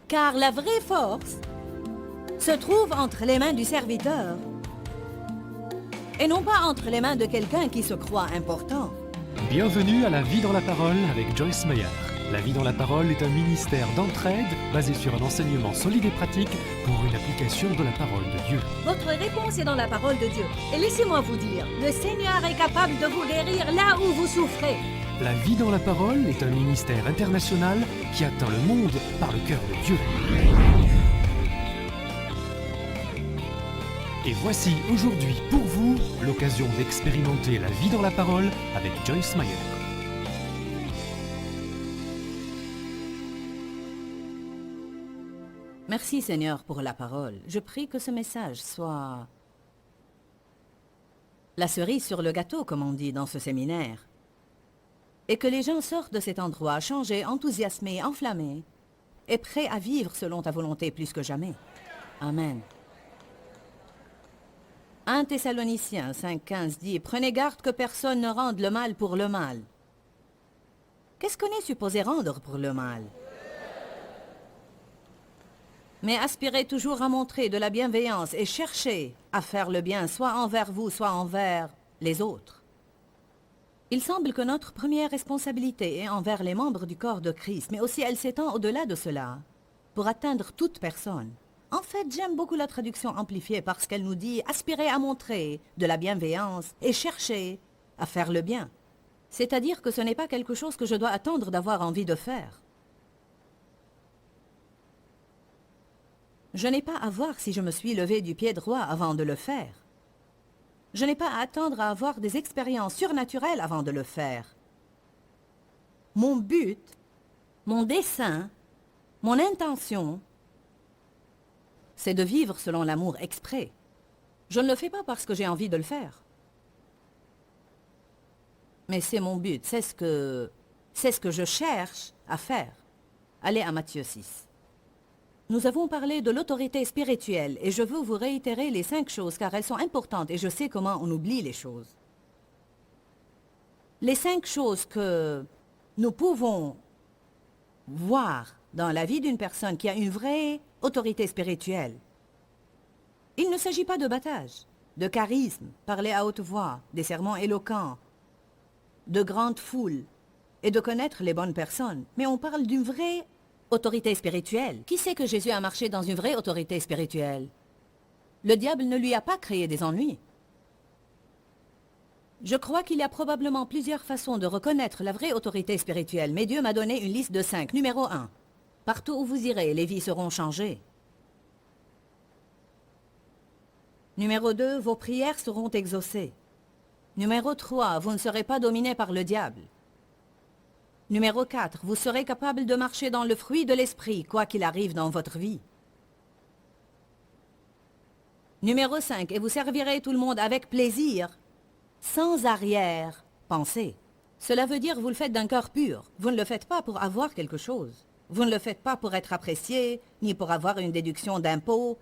Car la vraie force se trouve entre les mains du serviteur et non pas entre les mains de quelqu'un qui se croit important. Bienvenue à La Vie dans la Parole avec Joyce Meyer. La Vie dans la Parole est un ministère d'entraide basé sur un enseignement solide et pratique pour une application de la parole de Dieu. Votre réponse est dans la parole de Dieu. Et laissez-moi vous dire, le Seigneur est capable de vous guérir là où vous souffrez. La Vie dans la Parole est un ministère international qui atteint le monde par le cœur de Dieu. Et voici aujourd'hui pour vous l'occasion d'expérimenter la vie dans la parole avec Joyce Meyer. Merci Seigneur pour la parole. Je prie que ce message soit la cerise sur le gâteau, comme on dit dans ce séminaire. Et que les gens sortent de cet endroit changés, enthousiasmés, enflammés et prêts à vivre selon ta volonté plus que jamais. Amen. 1 Thessaloniciens 5,15 dit « Prenez garde que personne ne rende le mal pour le mal. » Qu'est-ce qu'on est supposé rendre pour le mal? Mais aspirez toujours à montrer de la bienveillance et cherchez à faire le bien, soit envers vous, soit envers les autres. Il semble que notre première responsabilité est envers les membres du corps de Christ, mais aussi elle s'étend au-delà de cela, pour atteindre toute personne. En fait, j'aime beaucoup la traduction amplifiée parce qu'elle nous dit « aspirez à montrer de la bienveillance et cherchez à faire le bien ». C'est-à-dire que ce n'est pas quelque chose que je dois attendre d'avoir envie de faire. Je n'ai pas à voir si je me suis levé du pied droit avant de le faire. Je n'ai pas à attendre à avoir des expériences surnaturelles avant de le faire. Mon but, mon dessein, mon intention, c'est de vivre selon l'amour exprès. Je ne le fais pas parce que j'ai envie de le faire. Mais c'est mon but, c'est ce que je cherche à faire. Allez à Matthieu 6. Nous avons parlé de l'autorité spirituelle et je veux vous réitérer les 5 choses car elles sont importantes et je sais comment on oublie les choses. Les 5 choses que nous pouvons voir dans la vie d'une personne qui a une vraie autorité spirituelle. Il ne s'agit pas de battage, de charisme, parler à haute voix, des sermons éloquents, de grandes foules et de connaître les bonnes personnes, mais on parle d'une vraie autorité spirituelle. Qui sait que Jésus a marché dans une vraie autorité spirituelle? Le diable ne lui a pas créé des ennuis. Je crois qu'il y a probablement plusieurs façons de reconnaître la vraie autorité spirituelle, mais Dieu m'a donné une liste de 5. Numéro 1. Partout où vous irez, les vies seront changées. Numéro 2. Vos prières seront exaucées. Numéro 3. Vous ne serez pas dominé par le diable. Numéro 4. Vous serez capable de marcher dans le fruit de l'esprit, quoi qu'il arrive dans votre vie. Numéro 5. Et vous servirez tout le monde avec plaisir, sans arrière-pensée. Cela veut dire que vous le faites d'un cœur pur. Vous ne le faites pas pour avoir quelque chose. Vous ne le faites pas pour être apprécié, ni pour avoir une déduction d'impôt.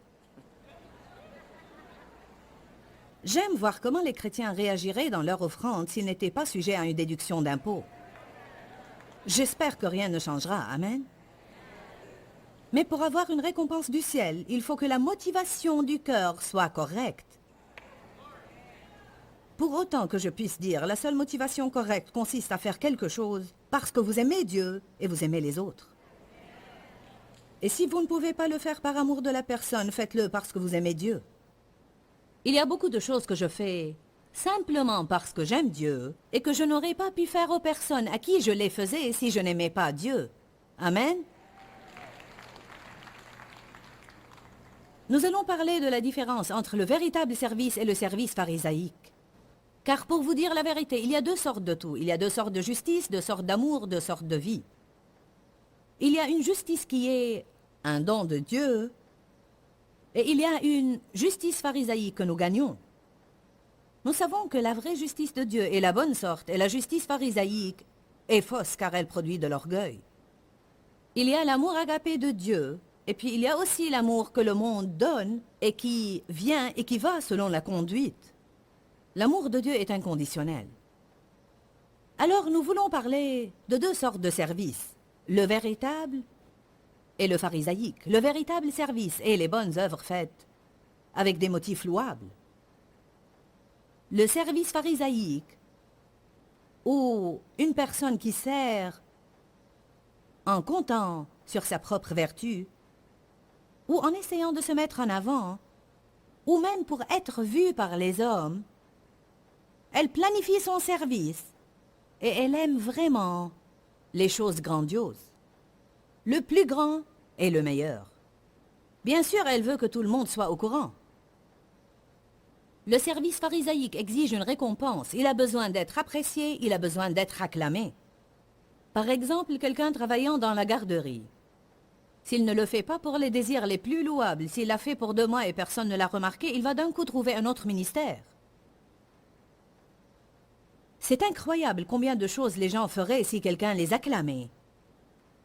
J'aime voir comment les chrétiens réagiraient dans leur offrande s'ils n'étaient pas sujets à une déduction d'impôt. J'espère que rien ne changera, amen. Mais pour avoir une récompense du ciel, il faut que la motivation du cœur soit correcte. Pour autant que je puisse dire, la seule motivation correcte consiste à faire quelque chose parce que vous aimez Dieu et vous aimez les autres. Et si vous ne pouvez pas le faire par amour de la personne, faites-le parce que vous aimez Dieu. Il y a beaucoup de choses que je fais simplement parce que j'aime Dieu et que je n'aurais pas pu faire aux personnes à qui je les faisais si je n'aimais pas Dieu. Amen. Nous allons parler de la différence entre le véritable service et le service pharisaïque. Car pour vous dire la vérité, il y a 2 sortes de tout. Il y a 2 sortes de justice, 2 sortes d'amour, 2 sortes de vie. Il y a une justice qui est un don de Dieu et il y a une justice pharisaïque que nous gagnons. Nous savons que la vraie justice de Dieu est la bonne sorte et la justice pharisaïque est fausse car elle produit de l'orgueil. Il y a l'amour agapé de Dieu et puis il y a aussi l'amour que le monde donne et qui vient et qui va selon la conduite. L'amour de Dieu est inconditionnel. Alors nous voulons parler de 2 sortes de services, le véritable et le pharisaïque, le véritable service et les bonnes œuvres faites avec des motifs louables. Le service pharisaïque, ou une personne qui sert en comptant sur sa propre vertu, ou en essayant de se mettre en avant, ou même pour être vue par les hommes, elle planifie son service et elle aime vraiment les choses grandioses. Le plus grand est le meilleur. Bien sûr, elle veut que tout le monde soit au courant. Le service pharisaïque exige une récompense. Il a besoin d'être apprécié, il a besoin d'être acclamé. Par exemple, quelqu'un travaillant dans la garderie. S'il ne le fait pas pour les désirs les plus louables, s'il l'a fait pour 2 mois et personne ne l'a remarqué, il va d'un coup trouver un autre ministère. C'est incroyable combien de choses les gens feraient si quelqu'un les acclamait,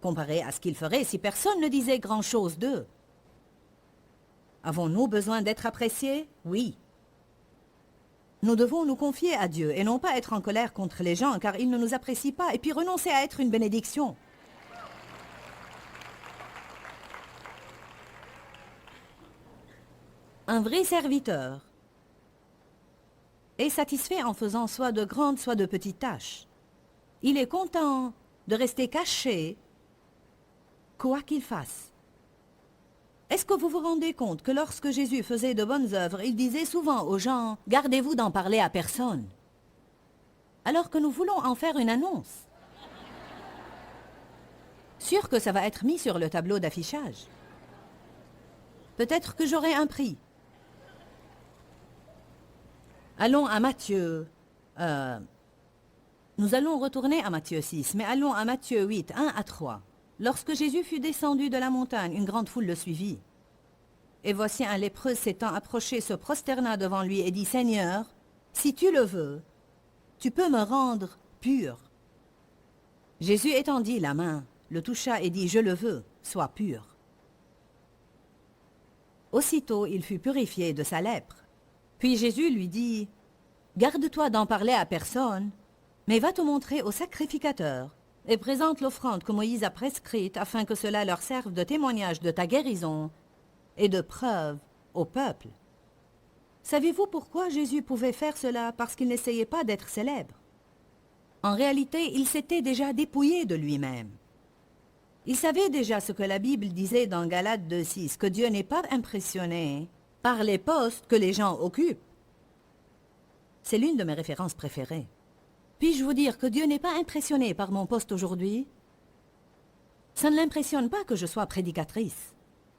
comparé à ce qu'ils feraient si personne ne disait grand-chose d'eux. Avons-nous besoin d'être appréciés? Oui. Nous devons nous confier à Dieu et non pas être en colère contre les gens car ils ne nous apprécient pas et puis renoncer à être une bénédiction. Un vrai serviteur est satisfait en faisant soit de grandes, soit de petites tâches. Il est content de rester caché, quoi qu'il fasse. Est-ce que vous vous rendez compte que lorsque Jésus faisait de bonnes œuvres, il disait souvent aux gens « Gardez-vous d'en parler à personne », alors que nous voulons en faire une annonce. Sûr que ça va être mis sur le tableau d'affichage. Peut-être que j'aurai un prix. Allons à Matthieu. Nous allons retourner à Matthieu 6, mais allons à Matthieu 8, 1 à 3. Lorsque Jésus fut descendu de la montagne, une grande foule le suivit. Et voici un lépreux s'étant approché, se prosterna devant lui et dit « Seigneur, si tu le veux, tu peux me rendre pur. » Jésus étendit la main, le toucha et dit « Je le veux, sois pur. » Aussitôt, il fut purifié de sa lèpre. Puis Jésus lui dit « Garde-toi d'en parler à personne, mais va te montrer au sacrificateur et présente l'offrande que Moïse a prescrite afin que cela leur serve de témoignage de ta guérison et de preuve au peuple. » Savez-vous pourquoi Jésus pouvait faire cela? Parce qu'il n'essayait pas d'être célèbre. En réalité, il s'était déjà dépouillé de lui-même. Il savait déjà ce que la Bible disait dans Galates 2,6, que Dieu n'est pas impressionné par les postes que les gens occupent. C'est l'une de mes références préférées. Puis-je vous dire que Dieu n'est pas impressionné par mon poste aujourd'hui? Ça ne l'impressionne pas que je sois prédicatrice.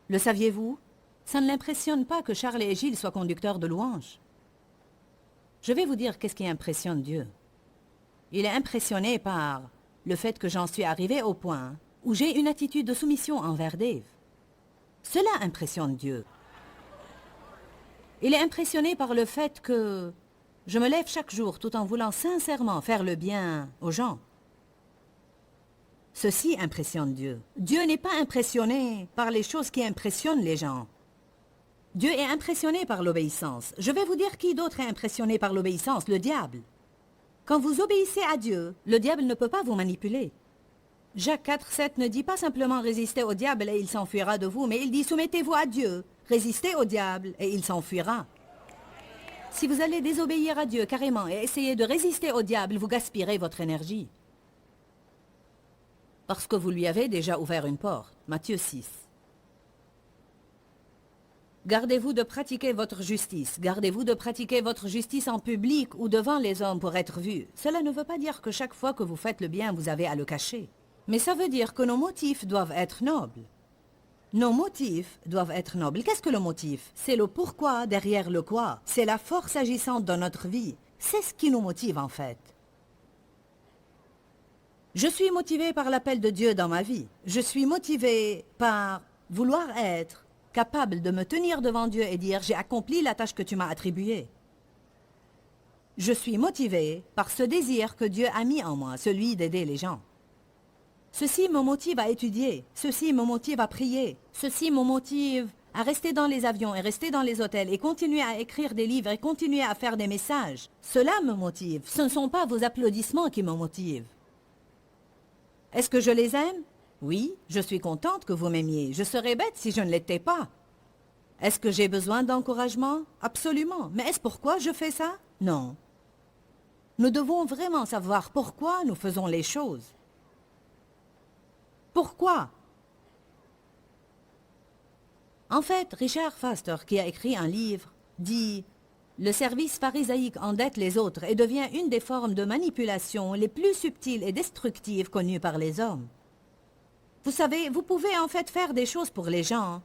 Le saviez-vous? Ça ne l'impressionne pas que Charles et Gilles soient conducteurs de louanges. Je vais vous dire qu'est-ce qui impressionne Dieu. Il est impressionné par le fait que j'en suis arrivé au point où j'ai une attitude de soumission envers Dave. Cela impressionne Dieu. Il est impressionné par le fait que je me lève chaque jour tout en voulant sincèrement faire le bien aux gens. Ceci impressionne Dieu. Dieu n'est pas impressionné par les choses qui impressionnent les gens. Dieu est impressionné par l'obéissance. Je vais vous dire qui d'autre est impressionné par l'obéissance, le diable. Quand vous obéissez à Dieu, le diable ne peut pas vous manipuler. Jacques 4,7 ne dit pas simplement résistez au diable et il s'enfuira de vous, mais il dit soumettez-vous à Dieu, résistez au diable et il s'enfuira. Si vous allez désobéir à Dieu carrément et essayer de résister au diable, vous gaspillerez votre énergie. Parce que vous lui avez déjà ouvert une porte. Matthieu 6. Gardez-vous de pratiquer votre justice. Gardez-vous de pratiquer votre justice en public ou devant les hommes pour être vu. Cela ne veut pas dire que chaque fois que vous faites le bien, vous avez à le cacher. Mais ça veut dire que nos motifs doivent être nobles. Nos motifs doivent être nobles. Qu'est-ce que le motif? C'est le pourquoi derrière le quoi. C'est la force agissante dans notre vie. C'est ce qui nous motive en fait. Je suis motivé par l'appel de Dieu dans ma vie. Je suis motivé par vouloir être capable de me tenir devant Dieu et dire « J'ai accompli la tâche que tu m'as attribuée ». Je suis motivé par ce désir que Dieu a mis en moi, celui d'aider les gens. Ceci me motive à étudier, ceci me motive à prier, ceci me motive à rester dans les avions et rester dans les hôtels et continuer à écrire des livres et continuer à faire des messages. Cela me motive, ce ne sont pas vos applaudissements qui me motivent. Est-ce que je les aime? Oui, je suis contente que vous m'aimiez. Je serais bête si je ne l'étais pas. Est-ce que j'ai besoin d'encouragement? Absolument. Mais est-ce pourquoi je fais ça? Non. Nous devons vraiment savoir pourquoi nous faisons les choses. Pourquoi? En fait, Richard Foster, qui a écrit un livre, dit « Le service pharisaique endette les autres et devient une des formes de manipulation les plus subtiles et destructives connues par les hommes. » Vous savez, vous pouvez en fait faire des choses pour les gens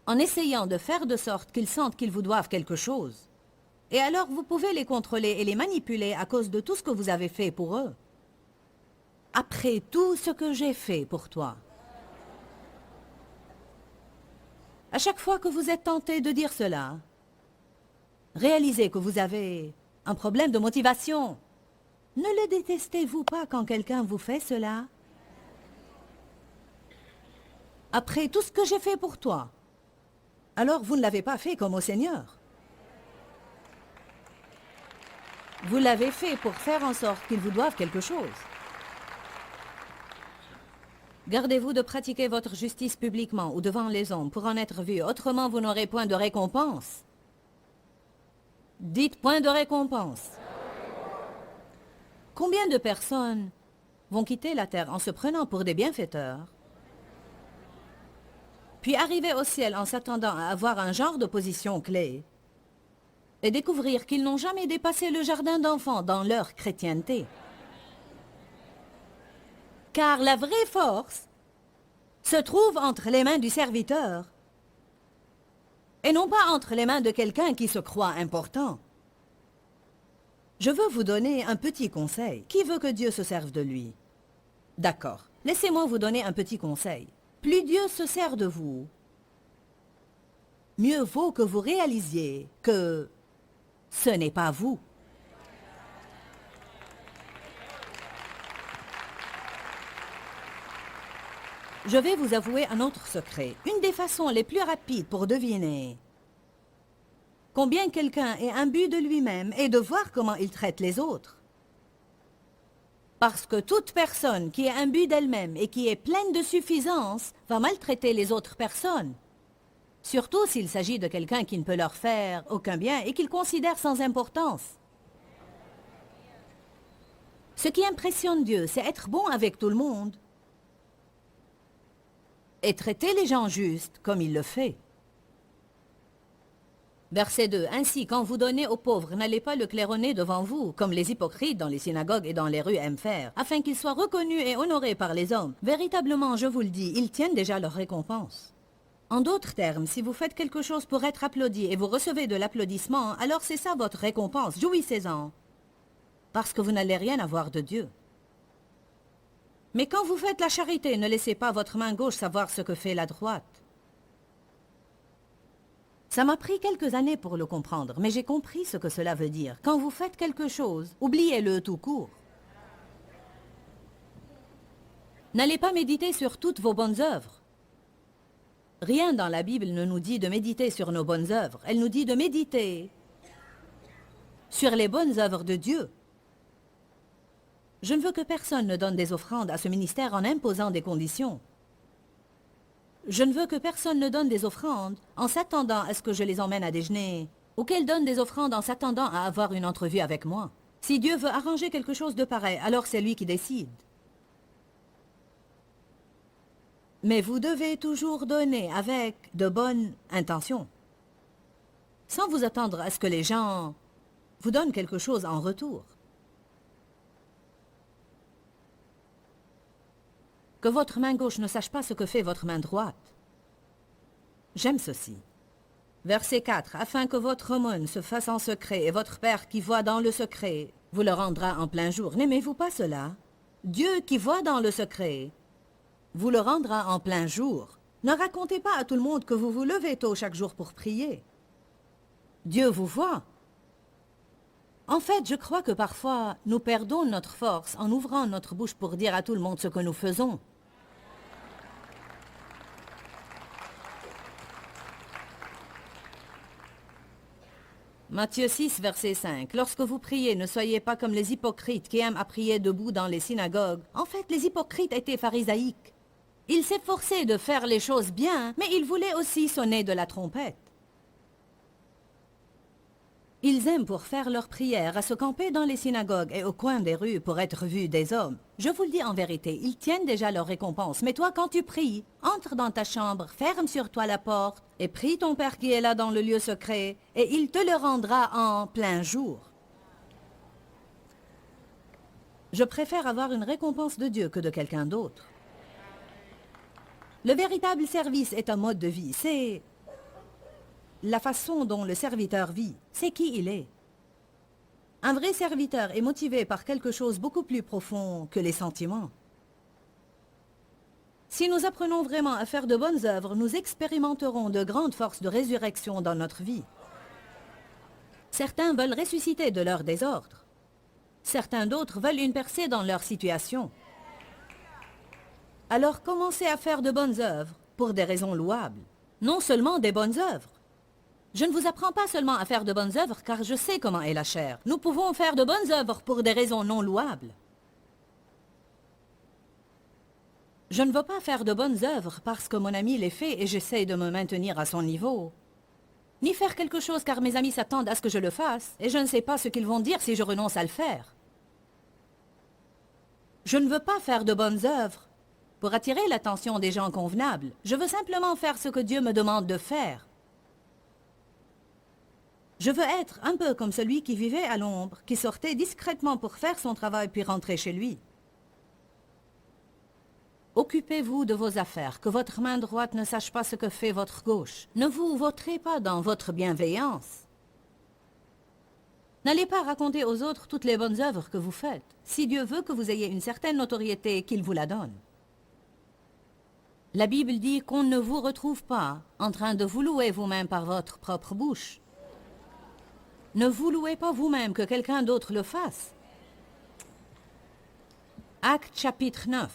en essayant de faire de sorte qu'ils sentent qu'ils vous doivent quelque chose. Et alors vous pouvez les contrôler et les manipuler à cause de tout ce que vous avez fait pour eux. Après tout ce que j'ai fait pour toi. À chaque fois que vous êtes tenté de dire cela, réalisez que vous avez un problème de motivation. Ne le détestez-vous pas quand quelqu'un vous fait cela? Après tout ce que j'ai fait pour toi, alors vous ne l'avez pas fait comme au Seigneur. Vous l'avez fait pour faire en sorte qu'ils vous doivent quelque chose. Gardez-vous de pratiquer votre justice publiquement ou devant les hommes pour en être vu, autrement vous n'aurez point de récompense. Dites point de récompense. Combien de personnes vont quitter la terre en se prenant pour des bienfaiteurs, puis arriver au ciel en s'attendant à avoir un genre de position clé, et découvrir qu'ils n'ont jamais dépassé le jardin d'enfants dans leur chrétienté? Car la vraie force se trouve entre les mains du serviteur et non pas entre les mains de quelqu'un qui se croit important. Je veux vous donner un petit conseil. Qui veut que Dieu se serve de lui? D'accord. Laissez-moi vous donner un petit conseil. Plus Dieu se sert de vous, mieux vaut que vous réalisiez que ce n'est pas vous. Je vais vous avouer un autre secret. Une des façons les plus rapides pour deviner combien quelqu'un est imbu de lui-même est de voir comment il traite les autres. Parce que toute personne qui est imbue d'elle-même et qui est pleine de suffisance va maltraiter les autres personnes. Surtout s'il s'agit de quelqu'un qui ne peut leur faire aucun bien et qu'ils considèrent sans importance. Ce qui impressionne Dieu, c'est être bon avec tout le monde et traiter les gens justes comme il le fait. Verset 2. Ainsi, quand vous donnez aux pauvres, n'allez pas le claironner devant vous, comme les hypocrites dans les synagogues et dans les rues aiment faire, afin qu'ils soient reconnus et honorés par les hommes. Véritablement, je vous le dis, ils tiennent déjà leur récompense. En d'autres termes, si vous faites quelque chose pour être applaudi et vous recevez de l'applaudissement, alors c'est ça votre récompense, jouissez-en, parce que vous n'allez rien avoir de Dieu. Mais quand vous faites la charité, ne laissez pas votre main gauche savoir ce que fait la droite. Ça m'a pris quelques années pour le comprendre, mais j'ai compris ce que cela veut dire. Quand vous faites quelque chose, oubliez-le tout court. N'allez pas méditer sur toutes vos bonnes œuvres. Rien dans la Bible ne nous dit de méditer sur nos bonnes œuvres. Elle nous dit de méditer sur les bonnes œuvres de Dieu. Je ne veux que personne ne donne des offrandes à ce ministère en imposant des conditions. Je ne veux que personne ne donne des offrandes en s'attendant à ce que je les emmène à déjeuner, ou qu'elles donnent des offrandes en s'attendant à avoir une entrevue avec moi. Si Dieu veut arranger quelque chose de pareil, alors c'est lui qui décide. Mais vous devez toujours donner avec de bonnes intentions, sans vous attendre à ce que les gens vous donnent quelque chose en retour. Que votre main gauche ne sache pas ce que fait votre main droite. J'aime ceci. Verset 4. Afin que votre aumône se fasse en secret, et votre Père qui voit dans le secret vous le rendra en plein jour. N'aimez-vous pas cela? Dieu qui voit dans le secret vous le rendra en plein jour. Ne racontez pas à tout le monde que vous vous levez tôt chaque jour pour prier. Dieu vous voit. En fait, je crois que parfois, nous perdons notre force en ouvrant notre bouche pour dire à tout le monde ce que nous faisons. Matthieu 6, verset 5. Lorsque vous priez, ne soyez pas comme les hypocrites qui aiment à prier debout dans les synagogues. En fait, les hypocrites étaient pharisaïques. Ils s'efforçaient de faire les choses bien, mais ils voulaient aussi sonner de la trompette. Ils aiment pour faire leurs prières à se camper dans les synagogues et au coin des rues pour être vus des hommes. Je vous le dis en vérité, ils tiennent déjà leur récompense. Mais toi, quand tu pries, entre dans ta chambre, ferme sur toi la porte et prie ton Père qui est là dans le lieu secret et il te le rendra en plein jour. Je préfère avoir une récompense de Dieu que de quelqu'un d'autre. Le véritable service est un mode de vie. C'est la façon dont le serviteur vit, c'est qui il est. Un vrai serviteur est motivé par quelque chose beaucoup plus profond que les sentiments. Si nous apprenons vraiment à faire de bonnes œuvres, nous expérimenterons de grandes forces de résurrection dans notre vie. Certains veulent ressusciter de leur désordre. Certains d'autres veulent une percée dans leur situation. Alors commencez à faire de bonnes œuvres pour des raisons louables, non seulement des bonnes œuvres. Je ne vous apprends pas seulement à faire de bonnes œuvres car je sais comment est la chair. Nous pouvons faire de bonnes œuvres pour des raisons non louables. Je ne veux pas faire de bonnes œuvres parce que mon ami les fait et j'essaie de me maintenir à son niveau. Ni faire quelque chose car mes amis s'attendent à ce que je le fasse et je ne sais pas ce qu'ils vont dire si je renonce à le faire. Je ne veux pas faire de bonnes œuvres pour attirer l'attention des gens convenables. Je veux simplement faire ce que Dieu me demande de faire. Je veux être un peu comme celui qui vivait à l'ombre, qui sortait discrètement pour faire son travail puis rentrer chez lui. Occupez-vous de vos affaires, que votre main droite ne sache pas ce que fait votre gauche. Ne vous vautrez pas dans votre bienveillance. N'allez pas raconter aux autres toutes les bonnes œuvres que vous faites. Si Dieu veut que vous ayez une certaine notoriété, qu'il vous la donne. La Bible dit qu'on ne vous retrouve pas en train de vous louer vous-même par votre propre bouche. Ne vous louez pas vous-même, que quelqu'un d'autre le fasse. Acte chapitre 9.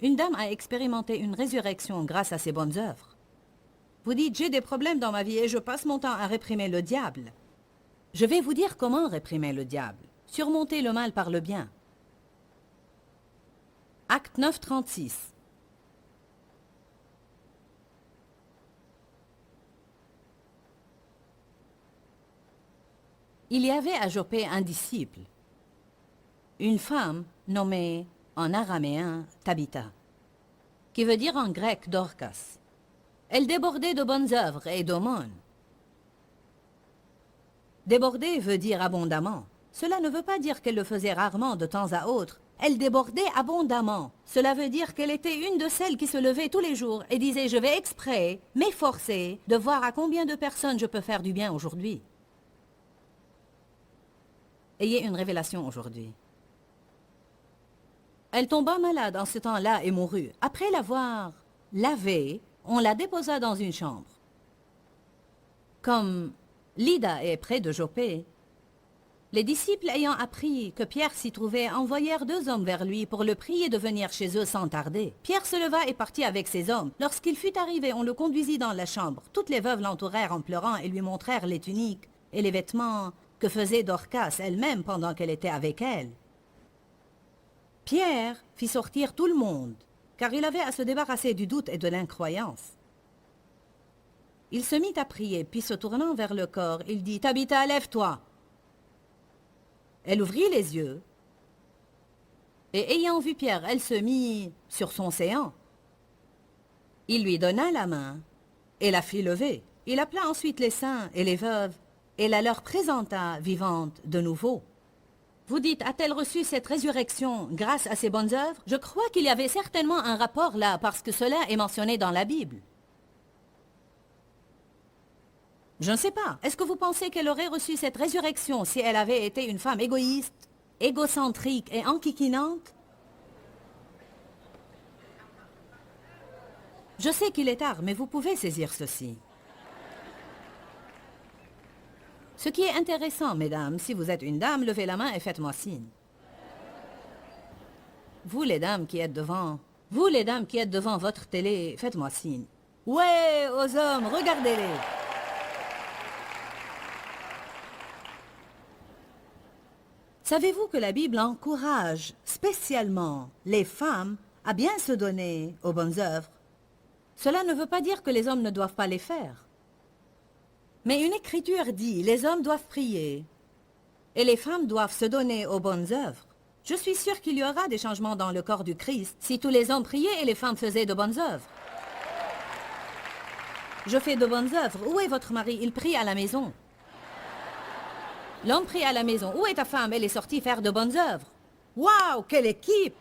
Une dame a expérimenté une résurrection grâce à ses bonnes œuvres. Vous dites, j'ai des problèmes dans ma vie et je passe mon temps à réprimer le diable. Je vais vous dire comment réprimer le diable. Surmonter le mal par le bien. Acte 9, 36. Il y avait à Joppé un disciple, une femme nommée en araméen Tabitha, qui veut dire en grec Dorcas. Elle débordait de bonnes œuvres et d'aumônes. Déborder veut dire abondamment. Cela ne veut pas dire qu'elle le faisait rarement de temps à autre. Elle débordait abondamment. Cela veut dire qu'elle était une de celles qui se levait tous les jours et disait « Je vais exprès m'efforcer de voir à combien de personnes je peux faire du bien aujourd'hui. » Ayez une révélation aujourd'hui. Elle tomba malade en ce temps-là et mourut. Après l'avoir lavée, on la déposa dans une chambre. Comme Lydda est près de Joppé, les disciples ayant appris que Pierre s'y trouvait envoyèrent 2 hommes vers lui pour le prier de venir chez eux sans tarder. Pierre se leva et partit avec ces hommes. Lorsqu'il fut arrivé, on le conduisit dans la chambre. Toutes les veuves l'entourèrent en pleurant et lui montrèrent les tuniques et les vêtements que faisait Dorcas elle-même pendant qu'elle était avec elle. Pierre fit sortir tout le monde, car il avait à se débarrasser du doute et de l'incroyance. Il se mit à prier, puis se tournant vers le corps, il dit « Tabitha, lève-toi » Elle ouvrit les yeux, et ayant vu Pierre, elle se mit sur son séant. Il lui donna la main et la fit lever. Il appela ensuite les saints et les veuves, et la leur présenta vivante de nouveau. Vous dites, a-t-elle reçu cette résurrection grâce à ses bonnes œuvres? Je crois qu'il y avait certainement un rapport là, parce que cela est mentionné dans la Bible. Je ne sais pas. Est-ce que vous pensez qu'elle aurait reçu cette résurrection si elle avait été une femme égoïste, égocentrique et enquiquinante? Je sais qu'il est tard, mais vous pouvez saisir ceci. Ce qui est intéressant, mesdames, si vous êtes une dame, levez la main et faites-moi signe. Vous les dames qui êtes devant votre télé, faites-moi signe. Ouais, aux hommes, regardez-les. Savez-vous que la Bible encourage spécialement les femmes à bien se donner aux bonnes œuvres? Cela ne veut pas dire que les hommes ne doivent pas les faire. Mais une écriture dit, les hommes doivent prier et les femmes doivent se donner aux bonnes œuvres. Je suis sûre qu'il y aura des changements dans le corps du Christ si tous les hommes priaient et les femmes faisaient de bonnes œuvres. Je fais de bonnes œuvres. Où est votre mari? Il prie à la maison. L'homme prie à la maison. Où est ta femme? Elle est sortie faire de bonnes œuvres. Waouh, quelle équipe!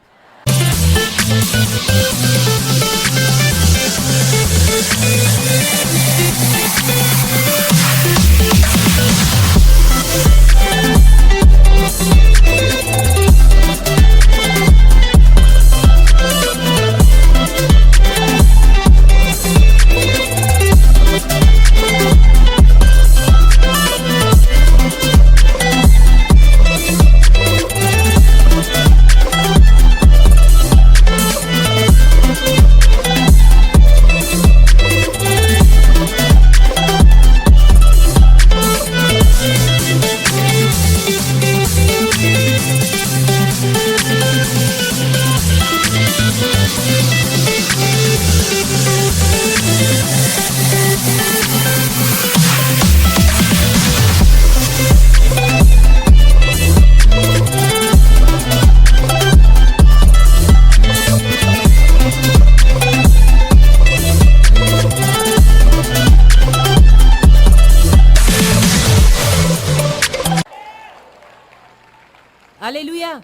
Alléluia!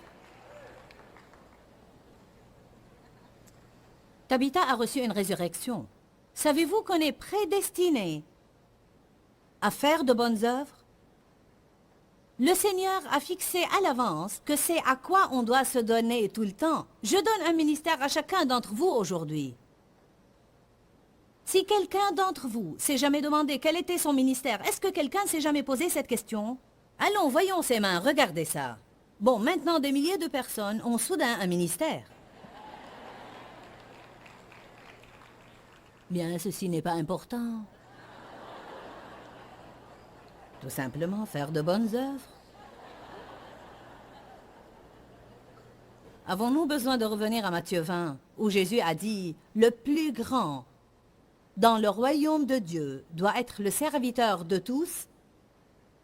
Tabitha a reçu une résurrection. Savez-vous qu'on est prédestiné à faire de bonnes œuvres? Le Seigneur a fixé à l'avance que c'est à quoi on doit se donner tout le temps. Je donne un ministère à chacun d'entre vous aujourd'hui. Si quelqu'un d'entre vous s'est jamais demandé quel était son ministère, est-ce que quelqu'un s'est jamais posé cette question? Allons, voyons ses mains, regardez ça. Bon, maintenant des milliers de personnes ont soudain un ministère. Bien, ceci n'est pas important. Tout simplement faire de bonnes œuvres. Avons-nous besoin de revenir à Matthieu 20, où Jésus a dit « Le plus grand dans le royaume de Dieu doit être le serviteur de tous ».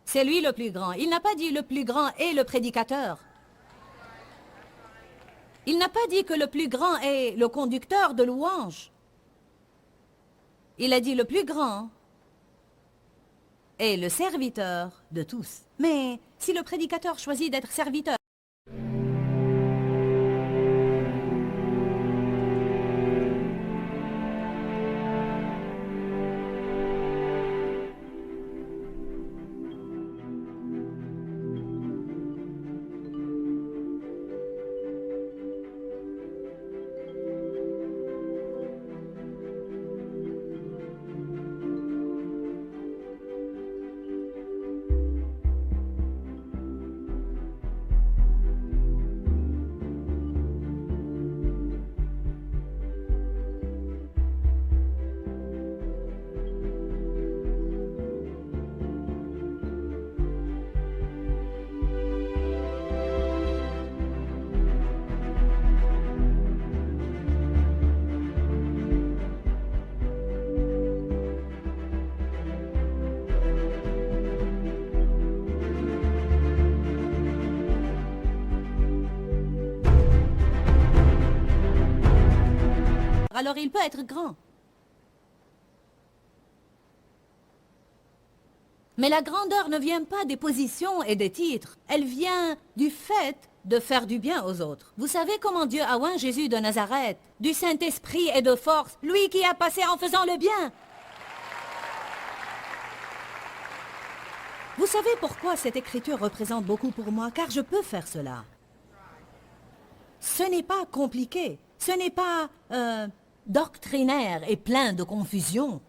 C'est lui le plus grand. Il n'a pas dit le plus grand est le prédicateur. Il n'a pas dit que le plus grand est le conducteur de louanges. Il a dit le plus grand est le serviteur de tous. Mais si le prédicateur choisit d'être serviteur, alors il peut être grand. Mais la grandeur ne vient pas des positions et des titres. Elle vient du fait de faire du bien aux autres. Vous savez comment Dieu a oint Jésus de Nazareth, du Saint-Esprit et de force, lui qui a passé en faisant le bien. Vous savez pourquoi cette écriture représente beaucoup pour moi? Car je peux faire cela. Ce n'est pas compliqué. Ce n'est pas doctrinaire et plein de confusion.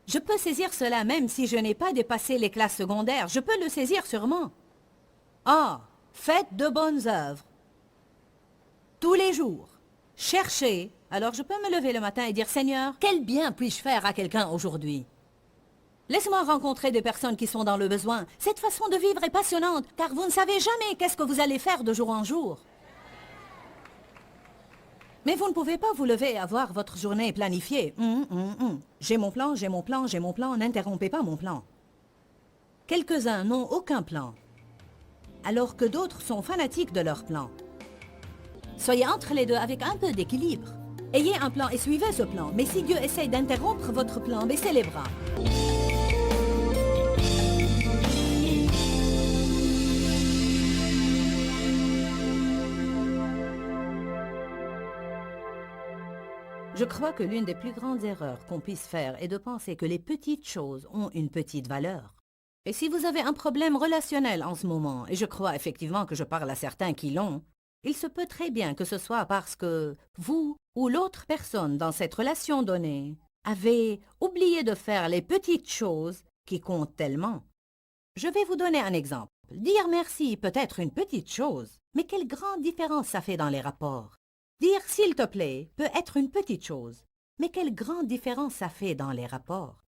Je peux saisir cela même si je n'ai pas dépassé les classes secondaires. Je peux le saisir sûrement. Ah, faites de bonnes œuvres. Tous les jours. Cherchez. Alors je peux me lever le matin et dire, Seigneur, quel bien puis-je faire à quelqu'un aujourd'hui? Laisse-moi rencontrer des personnes qui sont dans le besoin. Cette façon de vivre est passionnante, car vous ne savez jamais qu'est-ce que vous allez faire de jour en jour. Mais vous ne pouvez pas vous lever et avoir votre journée planifiée. J'ai mon plan, j'ai mon plan, j'ai mon plan, n'interrompez pas mon plan. Quelques-uns n'ont aucun plan, alors que d'autres sont fanatiques de leur plan. Soyez entre les deux avec un peu d'équilibre. Ayez un plan et suivez ce plan, mais si Dieu essaye d'interrompre votre plan, baissez les bras. Je crois que l'une des plus grandes erreurs qu'on puisse faire est de penser que les petites choses ont une petite valeur. Et si vous avez un problème relationnel en ce moment, et je crois effectivement que je parle à certains qui l'ont, il se peut très bien que ce soit parce que vous ou l'autre personne dans cette relation donnée avez oublié de faire les petites choses qui comptent tellement. Je vais vous donner un exemple. Dire merci peut être une petite chose, mais quelle grande différence ça fait dans les rapports. Dire « s'il te plaît » peut être une petite chose, mais quelle grande différence ça fait dans les rapports.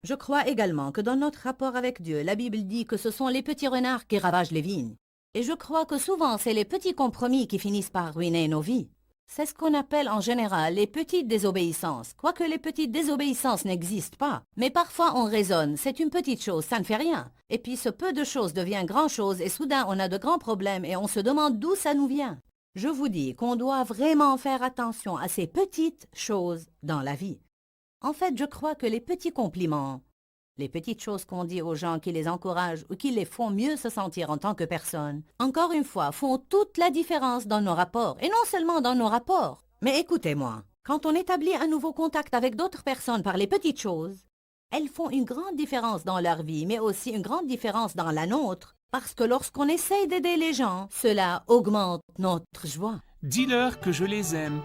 Je crois également que dans notre rapport avec Dieu, la Bible dit que ce sont les petits renards qui ravagent les vignes. Et je crois que souvent, c'est les petits compromis qui finissent par ruiner nos vies. C'est ce qu'on appelle en général les petites désobéissances, quoique les petites désobéissances n'existent pas. Mais parfois on raisonne, c'est une petite chose, ça ne fait rien. Et puis ce peu de choses devient grand-chose et soudain on a de grands problèmes et on se demande d'où ça nous vient. Je vous dis qu'on doit vraiment faire attention à ces petites choses dans la vie. En fait, je crois que les petits compliments, les petites choses qu'on dit aux gens qui les encouragent ou qui les font mieux se sentir en tant que personne, encore une fois, font toute la différence dans nos rapports. Et non seulement dans nos rapports. Mais écoutez-moi, quand on établit un nouveau contact avec d'autres personnes par les petites choses, elles font une grande différence dans leur vie, mais aussi une grande différence dans la nôtre. Parce que lorsqu'on essaye d'aider les gens, cela augmente notre joie. Dis-leur que je les aime.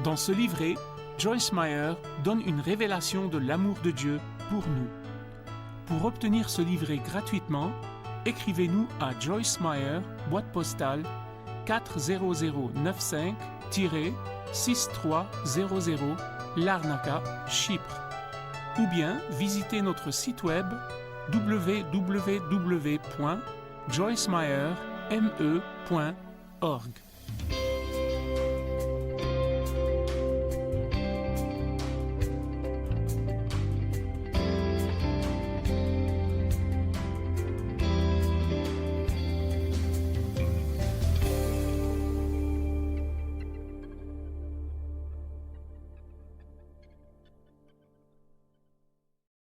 Dans ce livret, Joyce Meyer donne une révélation de l'amour de Dieu pour nous. Pour obtenir ce livret gratuitement, écrivez-nous à Joyce Meyer, boîte postale 40095-6300 Larnaca, Chypre. Ou bien visitez notre site web www.joycemeyer.org.